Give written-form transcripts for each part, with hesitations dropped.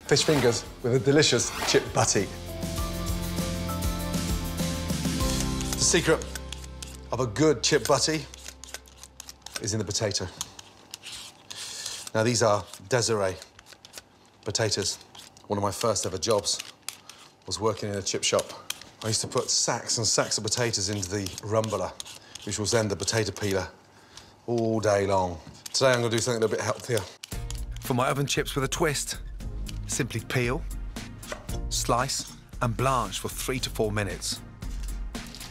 Fish fingers with a delicious chip butty. The secret of a good chip butty is in the potato. Now, these are Desiree potatoes. One of my first ever jobs was working in a chip shop. I used to put sacks and sacks of potatoes into the rumbler, which was then the potato peeler, all day long. Today, I'm going to do something a little bit healthier. For my oven chips with a twist, simply peel, slice, and blanch for 3 to 4 minutes.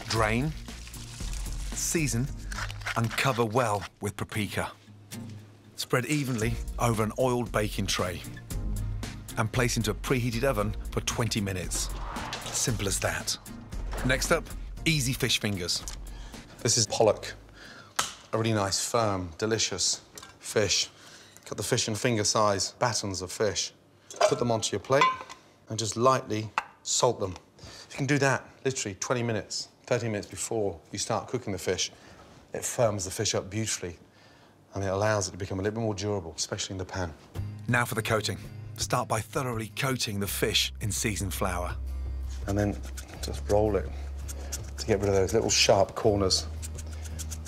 Drain, season, and cover well with paprika. Spread evenly over an oiled baking tray and place into a preheated oven for 20 minutes. Simple as that. Next up, easy fish fingers. This is pollock, a really nice, firm, delicious fish. Cut the fish in finger-size batons of fish. Put them onto your plate and just lightly salt them. If you can do that literally 20 minutes, 30 minutes before you start cooking the fish, it firms the fish up beautifully and it allows it to become a little bit more durable, especially in the pan. Now for the coating. Start by thoroughly coating the fish in seasoned flour. And then just roll it to get rid of those little sharp corners,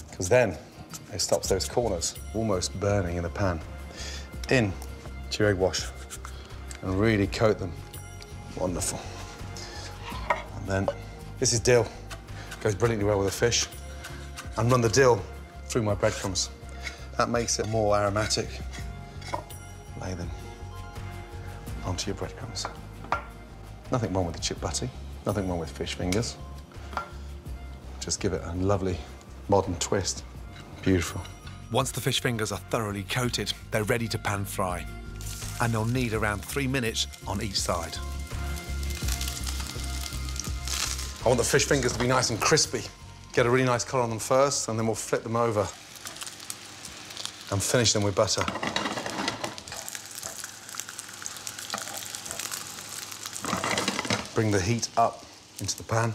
because then it stops those corners almost burning in the pan. In to your egg wash and really coat them. Wonderful. And then this is dill. Goes brilliantly well with the fish. And run the dill through my breadcrumbs. That makes it more aromatic. Lay them onto your breadcrumbs. Nothing wrong with the chip butty, nothing wrong with fish fingers. Just give it a lovely modern twist. Beautiful. Once the fish fingers are thoroughly coated, they're ready to pan fry. And they'll need around 3 minutes on each side. I want the fish fingers to be nice and crispy. Get a really nice colour on them first, and then we'll flip them over and finish them with butter. Bring the heat up into the pan.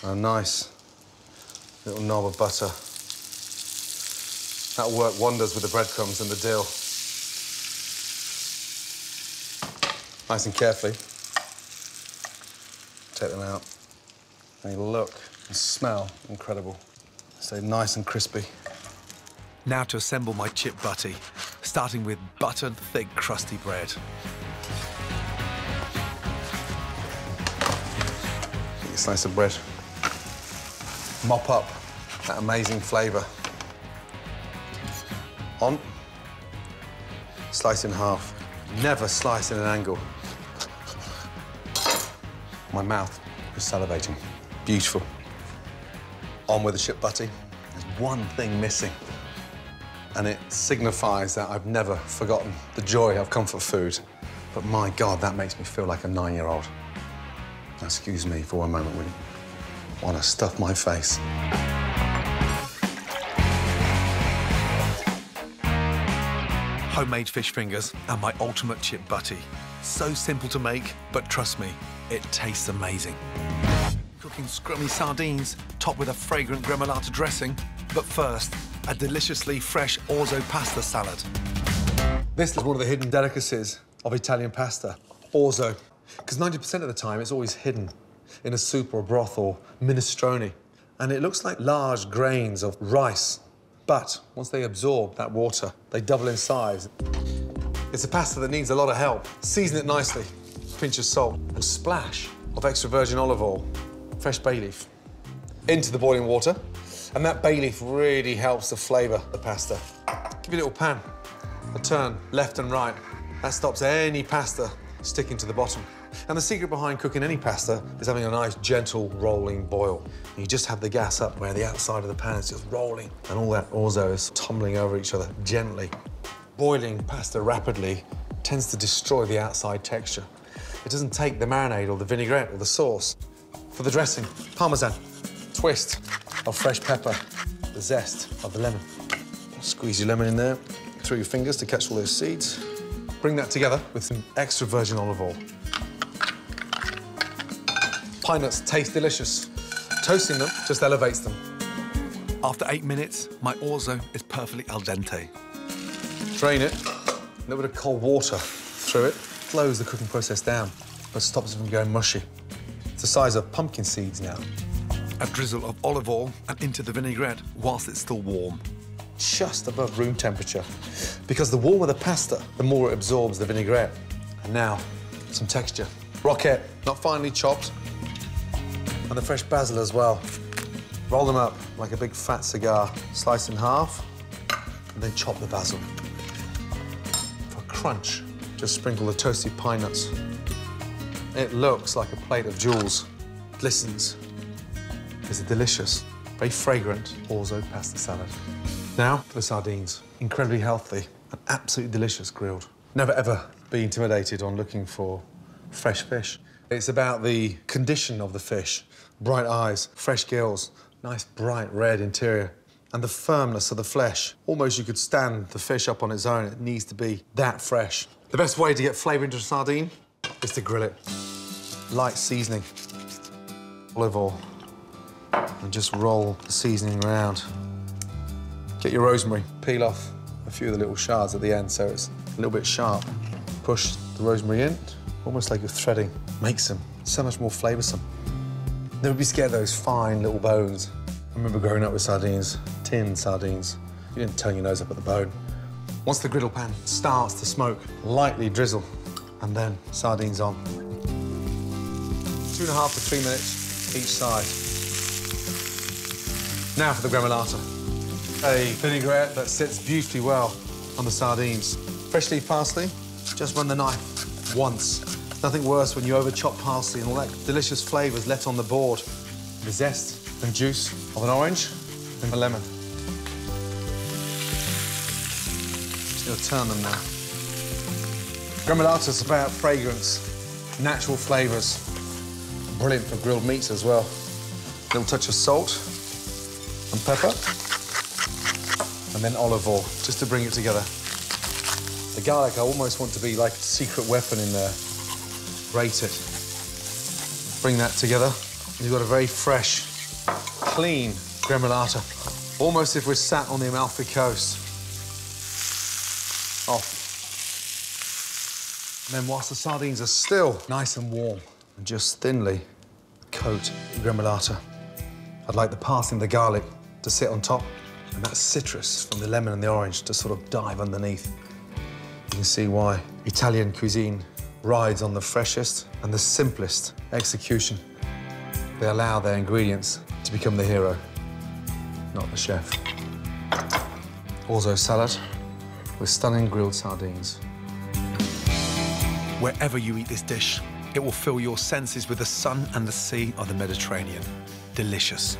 A nice little knob of butter. That'll work wonders with the breadcrumbs and the dill. Nice and carefully. Take them out. They look and smell incredible. So nice and crispy. Now to assemble my chip butty, starting with buttered, thick, crusty bread. Get a slice of bread. Mop up that amazing flavour. On. Slice in half. Never slice in an angle. My mouth is salivating. Beautiful. On with the chip butty. There's one thing missing, and it signifies that I've never forgotten the joy of comfort food. But my God, that makes me feel like a 9-year-old. Now, excuse me for one moment, will you? I want to stuff my face. Homemade fish fingers and my ultimate chip butty. So simple to make, but trust me, it tastes amazing. Cooking scrummy sardines, topped with a fragrant gremolata dressing. But first, a deliciously fresh Orzo pasta salad. This is one of the hidden delicacies of Italian pasta, Orzo. Because 90% of the time, it's always hidden in a soup or a broth or minestrone. And it looks like large grains of rice. But once they absorb that water, they double in size. It's a pasta that needs a lot of help. Season it nicely, pinch of salt, a splash of extra virgin olive oil, fresh bay leaf, into the boiling water. And that bay leaf really helps to flavour the pasta. Give it a little pan, a turn left and right. That stops any pasta sticking to the bottom. And the secret behind cooking any pasta is having a nice, gentle, rolling boil. And you just have the gas up where the outside of the pan is just rolling, and all that orzo is tumbling over each other gently. Boiling pasta rapidly tends to destroy the outside texture. It doesn't take the marinade or the vinaigrette or the sauce. For the dressing, Parmesan, twist of fresh pepper, the zest of the lemon. Squeeze your lemon in there through your fingers to catch all those seeds. Bring that together with some extra virgin olive oil. Pine nuts taste delicious. Toasting them just elevates them. After 8 minutes, my orzo is perfectly al dente. Drain it, a little bit of cold water through it slows the cooking process down, but stops it from going mushy. It's the size of pumpkin seeds now. A drizzle of olive oil and into the vinaigrette whilst it's still warm. Just above room temperature. Because the warmer the pasta, the more it absorbs the vinaigrette. And now, some texture. Roquette, not finely chopped. And the fresh basil as well. Roll them up like a big fat cigar. Slice in half, and then chop the basil. For crunch, just sprinkle the toasted pine nuts. It looks like a plate of jewels. Glistens. It's a delicious, very fragrant Orzo pasta salad. Now for the sardines. Incredibly healthy and absolutely delicious grilled. Never ever be intimidated on looking for fresh fish. It's about the condition of the fish. Bright eyes, fresh gills, nice bright red interior, and the firmness of the flesh. Almost you could stand the fish up on its own. It needs to be that fresh. The best way to get flavour into a sardine is to grill it. Light seasoning, olive oil, and just roll the seasoning around. Get your rosemary, peel off a few of the little shards at the end so it's a little bit sharp. Push the rosemary in, almost like you're threading. Makes them so much more flavoursome. Never be scared of those fine little bones. I remember growing up with sardines, tinned sardines. You didn't turn your nose up at the bone. Once the griddle pan starts to smoke, lightly drizzle, and then sardines on. 2.5 to 3 minutes each side. Now for the gremolata. A vinaigrette that sits beautifully well on the sardines. Fresh leaf parsley, just run the knife once. Nothing worse when you over-chop parsley and all that delicious flavours left on the board. The zest and juice of an orange and a lemon. Just gonna turn them now. Gremolata's about fragrance, natural flavours. Brilliant for grilled meats as well. A little touch of salt and pepper. And then olive oil, just to bring it together. The garlic, I almost want to be like a secret weapon in there. Grate it. Bring that together. You've got a very fresh, clean gremolata. Almost if we're sat on the Amalfi Coast. Off. And then whilst the sardines are still nice and warm, and just thinly coat the gremolata. I'd like the parsley and the garlic to sit on top, and that citrus from the lemon and the orange to sort of dive underneath. You can see why Italian cuisine rides on the freshest and the simplest execution. They allow their ingredients to become the hero, not the chef. Orzo salad with stunning grilled sardines. Wherever you eat this dish, it will fill your senses with the sun and the sea of the Mediterranean. Delicious.